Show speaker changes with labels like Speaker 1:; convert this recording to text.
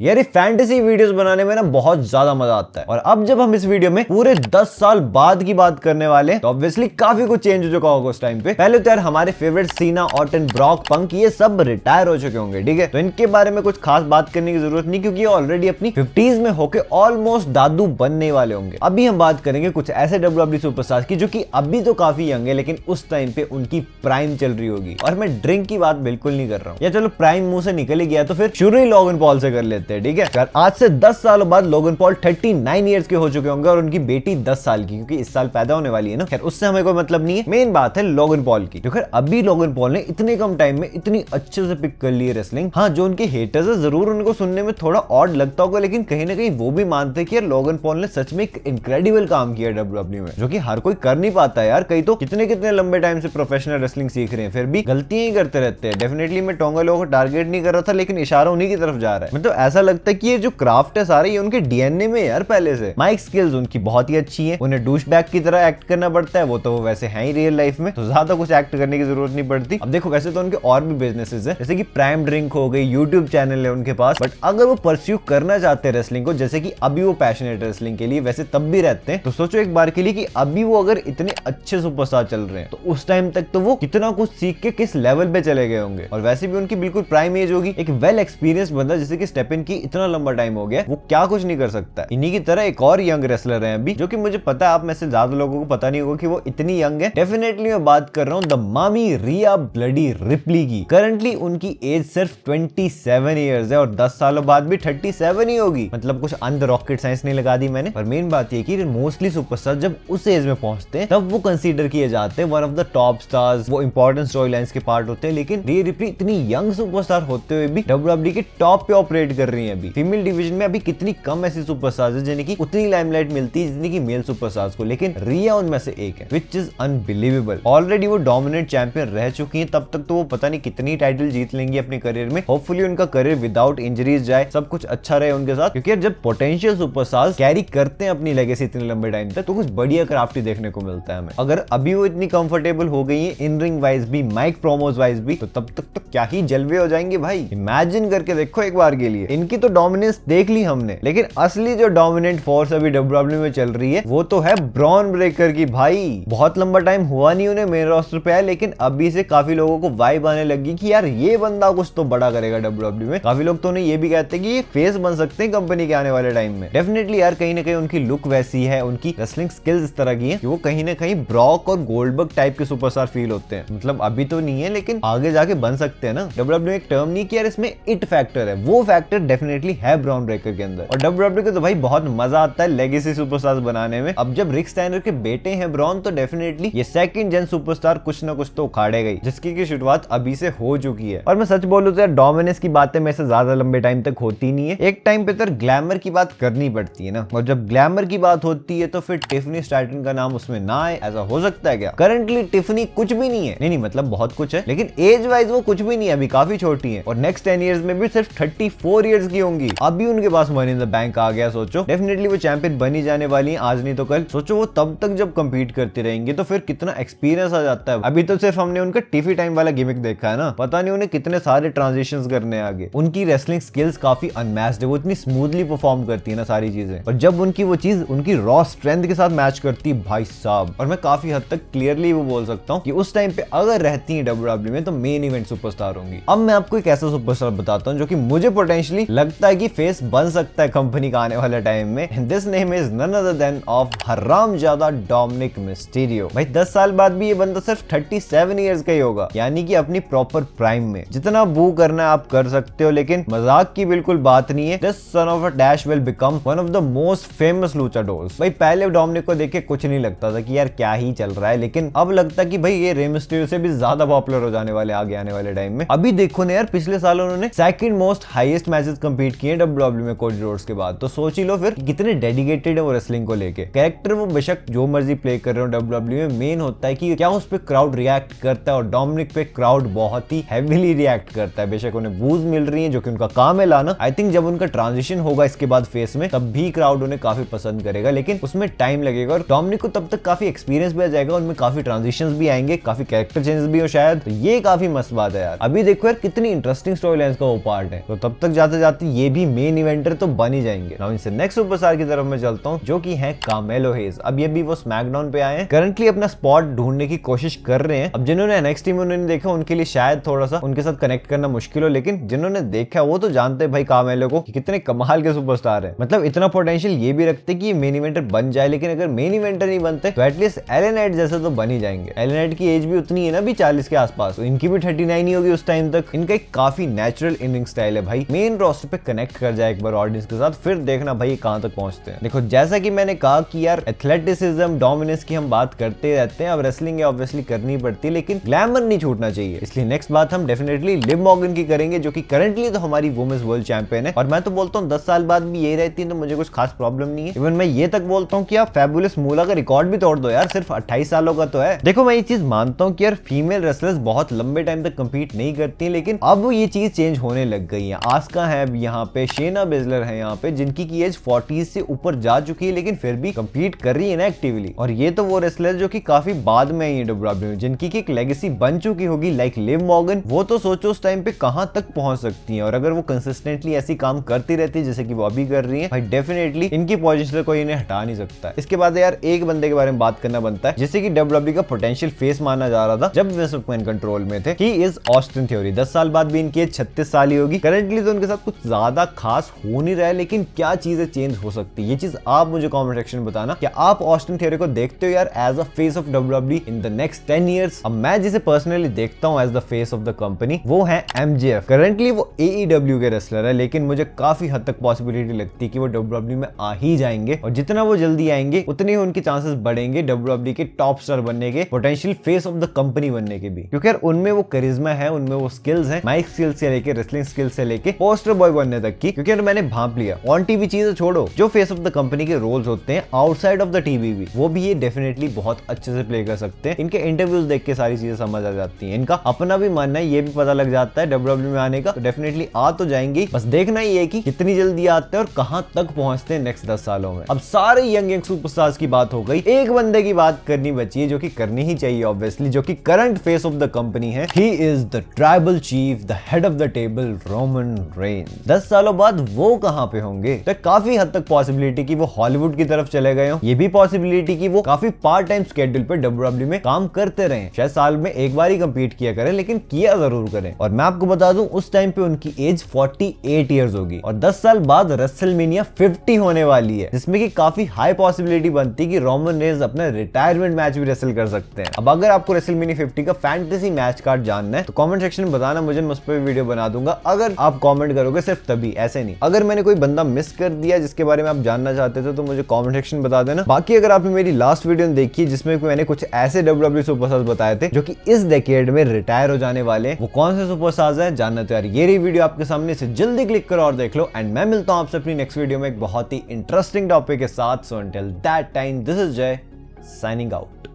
Speaker 1: यार fantasy videos बनाने में ना बहुत ज्यादा मजा आता है। और अब जब हम इस वीडियो में पूरे 10 साल बाद की बात करने वाले हैं तो ऑब्वियसली काफी कुछ चेंज हो चुका होगा उस टाइम पे। पहले तो यार हमारे फेवरेट सीना, ऑर्टन, ब्रॉक, पंक ये सब रिटायर हो चुके होंगे, ठीक है। तो इनके बारे में कुछ खास बात करने की जरूरत नहीं क्योंकि ये ऑलरेडी अपनी 50s में होके ऑलमोस्ट दादू बनने वाले होंगे। अभी हम बात करेंगे कुछ ऐसे WWE सुपरस्टार्स की जो कि अभी तो काफी यंग है लेकिन उस टाइम पे उनकी प्राइम चल रही होगी। और मैं ड्रिंक की बात बिल्कुल नहीं कर रहा हूँ। या चलो प्राइम मुंह से निकल ही गया तो फिर शुरू ही लोगन पॉल से कर लेते हैं, ठीक है। आज से 10 सालों बाद लोगन पॉल 39 इयर्स के हो चुके होंगे और उनकी बेटी 10 साल की, क्योंकि इस साल पैदा होने वाली है ना। खैर उससे हमें कोई मतलब नहीं है, मेन बात है लोगन पॉल की। तो खैर अभी लोगन पॉल ने इतने कम टाइम में इतनी अच्छे से पिक कर ली है रेसलिंग। हाँ, जो उनके हेटर्स है जरूर उनको सुनने में थोड़ा ऑड लगता होगा लेकिन कहीं ना कहीं वो भी मानते हैं कि यार लोगन पॉल ने सच में एक इनक्रेडिबल काम किया WWE में, जो कि हर कोई कर नहीं पाता है यार। कई तो कितने कितने लंबे टाइम से प्रोफेशनल रेसलिंग सीख रहे हैं फिर भी गलतियां ही करते रहते हैं। डेफिनेटली मैं टोंगा लोगों को टारगेट नहीं कर रहा था लेकिन इशारा उन्हीं की तरफ जा रहा है। मतलब ऐसा लगता है कि ये जो क्राफ्ट है सारे ये उनके डीएनए में यार पहले से। माइक स्किल्स उनकी बहुत ही अच्छी है। उन्हें डूशबैग की तरह एक्ट करना पड़ता है, वो तो वैसे है ही रियल लाइफ में, तो ज्यादा कुछ एक्ट करने की जरूरत नहीं पड़ती। अब देखो वैसे तो उनके और भी बिजनेसेस है, जैसे कि प्राइम ड्रिंक हो गई, यूट्यूब चैनल है उनके पास। बट अगर वो परस्यू करना चाहते हैं रेसलिंग को, जैसे कि अभी वो पैशनेट रेसलिंग के लिए वैसे तब भी रहते हैं, तो सोचो एक बार के लिए कि अभी वो अगर इतने अच्छे सुपरस्टार चल रहे हैं तो उस टाइम तक तो वो कितना कुछ सीख के किस लेवल पे चले गए होंगे। और वैसे भी उनकी बिल्कुल प्राइम एज होगी। एक वेल एक्सपीरियंस बंदा जैसे कि स्टेपिन की इतना लंबा टाइम हो गया, वो क्या कुछ नहीं कर सकता। इन्हीं की तरह एक और यंग रेसलर है अभी, जो कि मुझे पता है आप में से ज्यादा लोगों को पता नहीं होगा कि वो इतनी यंग है। डेफिनेटली मैं बात कर रहा हूँ द मामी रिया ब्लडी रिप्ली की। करंटली उनकी एज सिर्फ 27 इयर्स है और 10 सालों बाद भी 37 ही होगी। मतलब कुछ अंध रॉकेट साइंस नहीं लगा दी मैंने। पर मेन बात ये कि मोस्टली सुपरस्टार जब उस एज में पहुंचते हैं तब वो कंसीडर किए जाते हैं one of the top stars, वो इंपॉर्टेंट स्टोरी लाइंस के पार्ट होते हैं। लेकिन रिया रिप्ली इतनी यंग सुपरस्टार होते हुए भी WWE के टॉप पे ऑपरेट कर रही है। अभी फीमेल डिवीजन में अभी कितनी कम ऐसी सुपरस्टार्स है जिन्हें की उतनी लाइमलाइट मिलती है जितनी की मेल सुपरस्टार्स को, लेकिन रिया उनमें से एक है, विच इज अनबिलीवेबल। ऑलरेडी वो डोमिनेंट चैंपियन रह चुकी हैं, तब तक तो वो पता नहीं कितनी टाइटल जीत लेंगी अपने करियर में। होपफुली उनका करियर विदाउट इंजरीज जाए, सब कुछ अच्छा रहे उनके साथ, क्योंकि जब पोटेंशियल सुपरस्टार्स कैरी करते हैं अपनी लेगेसी इतने लंबे टाइम तक तो कुछ बढ़िया क्राफ्टी देखने को मिलता है हमें। अगर अभी वो इतनी कंफर्टेबल हो गई है इन रिंग वाइज भी, माइक प्रोमोज वाइज भी, तो तब तक तो क्या ही जलवे हो जाएंगे भाई। इमेजिन करके देखो एक बार के लिए। इनकी तो डोमिनेंस देख ली हमने, लेकिन असली जो डोमिनेंट फोर्स अभी WWE में चल रही है वो तो है ब्रॉन ब्रेकर की। भाई बहुत लंबा टाइम हुआ नहीं उन्हें मेन रोस्टर पे आए, लेकिन अभी से काफी लोगों को वाइब आने लगी कि यार ये बंदा कुछ तो बड़ा करेगा WWE में। काफी लोग तो उन्हें ये भी कहते हैं कि ये फेस बन सकते हैं कंपनी के आने वाले टाइम में। डेफिनेटली यार कहीं ना कहीं उनकी लुक वैसी है, उनकी रेसलिंग स्किल्स इस तरह की है कि वो कहीं ना कहीं ब्रॉक और गोल्डबर्ग टाइप के सुपरस्टार फील होते हैं। मतलब अभी तो नहीं है लेकिन आगे जाके बन सकते हैं ना। WWE में एक टर्म नहीं कि यार इसमें इट फैक्टर है, वो फैक्टर डेफिनेटली है ब्रॉन ब्रेकर के अंदर। और WWE को तो भाई बहुत मजा आता है लेगेसी सुपरस्टार्स बनाने में। अब जब रिक स्टाइनर के बेटे हैं ब्रॉन, तो डेफिनेटली ये सेकंड जेन सुपरस्टार कुछ ना कुछ तो उखाड़ेगा ही, जिसकी की शुरुआत अभी से हो चुकी है। और मैं सच बोलूं तो यार डोमिनेंस की बातें मेरे से ज्यादा लंबे टाइम तक होती नहीं है। एक टाइम पे तो ग्लैमर की बात करनी पड़ती है ना, और जब ग्लैमर की बात होती है तो फिर टिफनी स्ट्रैटन का नाम उसमें ना आए, ऐसा हो सकता है क्या? करंटली टिफनी कुछ भी नहीं है, नहीं मतलब बहुत कुछ है लेकिन एज वाइज वो कुछ भी नहीं है, अभी काफी छोटी है। और नेक्स्ट 10 इयर्स में भी सिर्फ 34 इयर्स की होंगी। अभी उनके पास मनी इन द बैंक आ गया। सोचो डेफिनेटली वो चैंपियन बनी जाने वाली है आज नहीं तो कल। सोचो वो तब तक जब कंपीट करती रहेंगी तो फिर कितना एक्सपीरियंस आ जाता है। अभी तो सिर्फ हमने उनका टीफी टाइम वाला गिमिक देखा है ना, पता नहीं उन्हें कितने सारे ट्रांजिशंस करने आगे। उनकी रेसलिंग स्किल्स काफी अनमैच्ड है, वो इतनी स्मूथली परफॉर्म करती है ना सारी चीजें। और जब उनकी वो चीज उनकी रॉ स्ट्रेंथ के साथ मैच करती है भाई साहब, और मैं काफी हद तक क्लियरली वो बोल सकता हूँ कि उस टाइम पे अगर रहती है WWE में तो मेन इवेंट सुपरस्टार होंगी। अब मैं आपको एक ऐसा सुपरस्टार बताता हूँ जो कि मुझे पोटेंशियली लगता है कि फेस बन सकता है कंपनी का आने वाले टाइम में। This name is none other than of हरामजादा डोमिनिक मिस्टीरियो। भाई 10 साल बाद भी ये बंदा सिर्फ 37 इयर्स का ही होगा, यानी कि अपनी प्रॉपर प्राइम में। जितना बू करना है आप कर सकते हो, लेकिन मजाक की बिल्कुल बात नहीं है। This son of a dash will become one of the most famous luchadores. भाई पहले डोमिनिक को देख के कुछ नहीं लगता था कि यार क्या ही चल रहा है, लेकिन अब लगता है कि भाई ये रे मिस्टीरियो से भी ज्यादा पॉपुलर हो जाने वाले आगे आने वाले टाइम में। अभी देखो ना यार पिछले साल उन्होंने second most highest matches compete किए WWE में कोडी रोड्स के बाद, तो सोच ही लो फिर कितने डेडिकेटेड है वो रेसलिंग को लेके। कैरेक्टर वो बेशक जो मर्जी प्ले कर रहे हो WWE में, मेन होता है कि क्या उस पे क्राउड रिएक्ट करता है, और डोमिनिक पे क्राउड बहुत ही हेवीली रिएक्ट करता है। बेशक उन्हें बूज मिल रही है जो कि उनका काम है लाना। आई थिंक जब उनका ट्रांजिशन होगा इसके बाद फेस में, तब भी क्राउड उन्हें काफी पसंद करेगा, लेकिन उसमें टाइम लगेगा। और डोमिनिक को तब तक काफी एक्सपीरियंस भी आ जाएगा, उनमें काफी ट्रांजिशंस भी आएंगे, काफी कैरेक्टर चेंजेस भी हो शायद। तो ये काफी मस्त बात है यार। अभी देखो यार कितनी इंटरेस्टिंग स्टोरी लाइंस का वो पार्ट है। तो तब तक जाते जाते ये भी मेन इवेंटर तो बन ही जाएंगे। नाउ इनसे नेक्स्ट सुपरस्टार की तरफ मैं चलता हूँ, जो कि है कार्मेलो हेज। अब ये भी वो स्मैकडाउन पे आए हैं, करंटली अपना स्पॉट ढूंढने की कोशिश कर रहे हैं। अब जिन्होंने एनएक्सटी में उन्होंने देखा उनके लिए शायद थोड़ा सा उनके साथ कनेक्ट करना मुश्किल हो, लेकिन जिन्होंने देखा वो तो जानते हैं भाई कार्मेलो को कि कितने कमाल के सुपरस्टार है। मतलब इतना पोटेंशियल ये भी रखते कि ये मेन इवेंटर बन जाए, लेकिन अगर मेन इवेंटर नहीं बनते तो एटलीस्ट एलन नाइट जैसे तो बन ही जाएंगे। एलन नाइट की एज भी उतनी है ना, भी 40 के आसपास, तो इनकी भी 39 ही होगी उस टाइम तक। इनका एक काफी नेचुरल इनिंग स्टाइल है भाई, मेन रोस्टर पे कनेक्ट कर जाए एक बार ऑडियंस के साथ, फिर देखना भाई कहां तक पहुंचते हैं। देखो जैसा कि मैंने कहा कि यार एथलेटिसिज्म डोमिनेंस की हम बात करते रहते हैं, अब रेसलिंग ऑब्वियसली करनी पड़ती है, लेकिन ग्लैमर नहीं छूटना चाहिए। इसलिए नेक्स्ट बात हम डेफिनेटली लिव मॉर्गन की करेंगे, जो कि करंटली तो हमारी वुमेन्स वर्ल्ड चैंपियन है। और मैं तो बोलता हूँ 10 साल बाद भी यही रहती है तो मुझे कुछ खास प्रॉब्लम नहीं है। इवन मैं ये तक बोलता हूँ कि आप फैबुलस मूला का रिकॉर्ड भी तोड़ दो यार, सिर्फ 28 सालों का तो है। देखो मैं ये चीज मानता हूँ कि यार फीमेल रेसलर्स बहुत लंबे टाइम तक कम्पीट नहीं करती हैं, लेकिन अब ये चीज चेंज होने लग गई है। आस्का है यहाँ पे, शेना बेजलर है यहाँ पे, जिनकी की एज 40 से ऊपर जा चुकी है, लेकिन फिर भी कम्पीट कर रही है ना एक्टिवली। और ये तो वो रेसलर जो कि काफी बाद में आई है डब्ल्यूडब्ल्यूई में, जिनकी की एक लेगेसी बन चुकी होगी लाइक लिव मॉर्गन। वो तो सोचो उस टाइम पे कहां तक पहुंच सकती हैं, और अगर वो कंसिस्टेंटली ऐसी काम करती रहती है जैसे कि वो अभी कर रही है, भाई डेफिनेटली इनकी पोजीशन से कोई इन्हें हटा नहीं सकता है। इसके बाद यार एक बंदे के बारे में बात करना बनता है जिससे कि डब्ल्यूडब्ल्यूई का पोटेंशियल फेस माना जा रहा था जब विंस मैकमैन कंट्रोल में थे। He is Austin theory. 10 साल बाद भी इनकी एज 36 साल ही होगी। करंटली तो उनके साथ कुछ ज्यादा खास हो नहीं रहा है, लेकिन क्या चीजें चेंज हो सकती है ये चीज आप मुझे कमेंट सेक्शन में बताना। क्या आप ऑस्टिन थ्योरी को देखते हो यार as a face of WWE in the next 10 years? अब मैं जिसे पर्सनली देखता हूं as the face of the company वो है एमजेएफ। करंटली वो एईडब्ल्यू के रेसलर है, लेकिन मुझे काफी हद तक पॉसिबिलिटी लगती है कि वो डब्ल्यूडब्ल्यूई में आ ही जाएंगे, और जितना वो जल्दी आएंगे उतने ही उनके चांसेस बढ़ेंगे डब्ल्यूडब्ल्यूई के टॉप स्टार बनने के, potential face of the company बनने के भी। क्योंकि यार उनमें वो करिश्मा है, उनमें वो स्किल्स है, माइक स्किल्स से लेके रेसलिंग स्किल्स से लेके पोस्टर बॉय बनने तक की। क्योंकि यार मैंने भांप लिया ऑन टीवी चीजें छोड़ो, जो फेस ऑफ द कंपनी के रोल्स होते हैं आउटसाइड ऑफ द टीवी भी, वो भी ये डेफिनेटली बहुत अच्छे से प्ले कर सकते हैं। इनके इंटरव्यूज देख के सारी चीजें समझ आ जाती हैं, इनका अपना भी मानना है, ये भी पता लग जाता है डब्ल्यूडब्ल्यूई में आने का, तो डेफिनेटली आ तो जाएंगे। बस देखना ही है कि कितनी जल्दी आते हैं और कहां तक पहुंचते हैं नेक्स्ट 10 सालों में। अब सारे यंग सुपरस्टार्स की बात हो गई, एक बंदे की बात करनी बची है जो कि करनी ही चाहिए ऑब्वियसली, जो कि current face of the company है। He is the tribal chief, the head of the table, Roman Reigns. 10 सालों बाद वो कहां पे होंगे? तो काफी हद तक पॉसिबिलिटी कि वो हॉलीवुड की तरफ चले गए हो, ये भी पॉसिबिलिटी कि वो काफी पार्ट टाइम स्केड्यूल पे डब्ल्यूडब्ल्यूई में काम करते रहे, शायद साल में एक बार ही कंपीट किया करें, लेकिन किया जरूर करें। और मैं आपको बता दूं उस टाइम पे उनकी एज 48 इयर्स होगी, और 10 साल बाद रेसलमेनिया 50 होने वाली है, जिसमें कि काफी हाई पॉसिबिलिटी बनती है कि रोमन रेंज अपना रिटायरमेंट मैच भी रेसल कर सकते हैं। अब अगर आपको रेसलमेनिया 50 का फैंटेसी मैच कार्ड जानना है तो कमेंट सेक्शन में बताना, मुझे मैं उस पर वीडियो बना दूंगा। अगर आप कमेंट करोगे सिर्फ तभी, ऐसे नहीं। अगर मैंने कोई बंदा मिस कर दिया जिसके बारे में आप जानना चाहते थे तो मुझे कमेंट सेक्शन बता देना। बाकी अगर आपने मेरी लास्ट वीडियो देखी जिसमें मैंने कुछ ऐसे डब्ल्यूडब्ल्यूई सुपरस्टार्स बताए थे जो कि इस डेकेड में रिटायर हो जाने वाले, वो कौन से सुपरस्टार्स हैं जानना तो यार ये रही वीडियो आपके सामने, से जल्दी क्लिक करो और देख लो। एंड मैं मिलता हूं आपसे अपनी नेक्स्ट वीडियो में एक बहुत ही इंटरेस्टिंग टॉपिक के साथ। So until that time this is जय साइनिंग आउट।